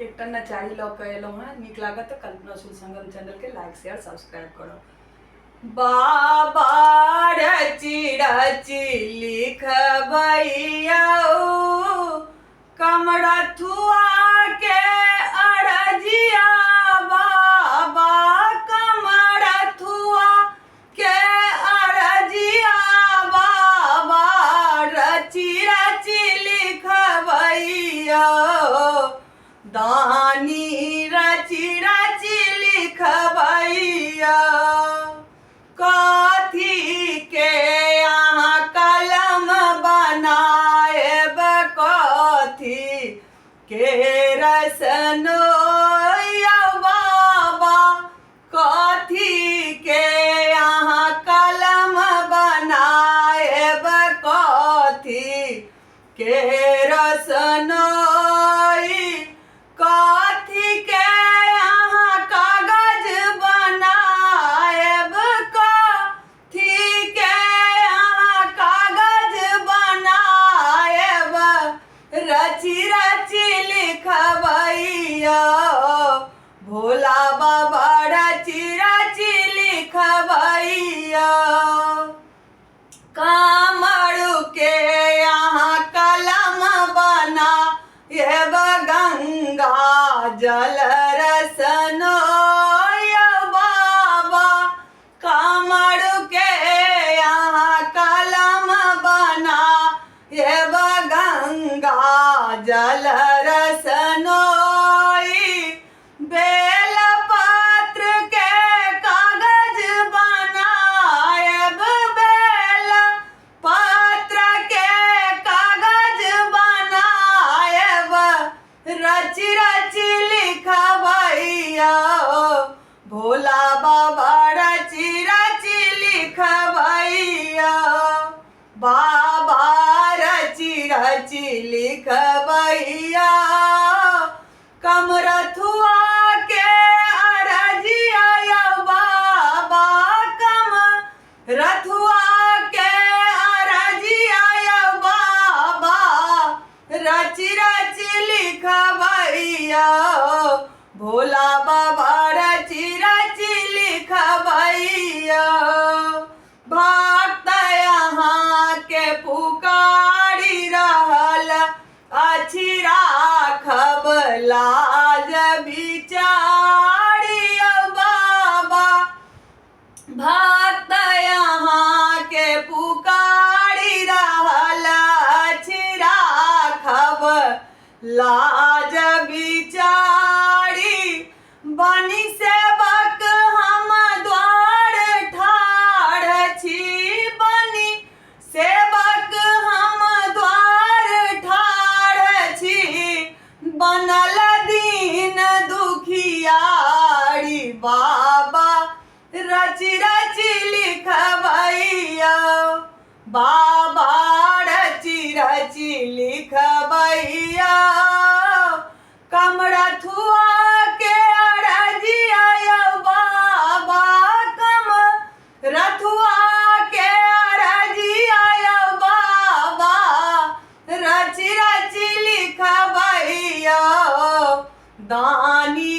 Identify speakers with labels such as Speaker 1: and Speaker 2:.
Speaker 1: एक टन नचारी लौ के एलो हैं निक लागत तो कल्पना सुल संगम चैनल के लाइक शेयर सब्सक्राइब करो। बाबा रची रची लिखबैया कमरा थुआ के अरजिया बाबा कमरा थुआ के अरजिया बाबा रची रची लिखबैया दानी रची रची लिखबैया कथी के यहाँ कलम बनाएब कथी के रसनो बाबा कथी के यहाँ कलम बनाएब कथी के रसनो कथी के यहाँ कागज बनाएब कथी के यहाँ कागज बनाएब रची रची लिखबैया भोला बाबा रची रची लिखबैया कामरू के यहाँ कलम बना एब गंगा जल रसनो बाबा कामरू के यहाँ कलम बना एब गंगा जल रसनो बेल पत्र के कागज बनाएब बेल पत्र के कागज बनाएब रची रची लिखबैया भोला बाबा रची रची लिखबैया बाबा रची रची लिखबैया कमरथुआ के अरजिया बाबा कमरथुआ के अरजिया बाबा रची रची लिखबैया भोला बाबा रची रची लिखबैया भक्त यहाँ के पुकारी रहल अछि राखब लाज बिचारी बाबा भक्त यहाँ के पुकारी रहल अछि राखब लाज बिचारी बनी सेवक हम द्वार ठाढ़ छी बनी सेवक हम द्वार ठाढ़ छी बनल दीन दुखियारी बाबा रची रची लिखबैया बाबा रची रची लिखबैया कमरथुआ के अरजिया बाबा कमरथुआ के अरजिया बाबा रची रची लिखबैया दानी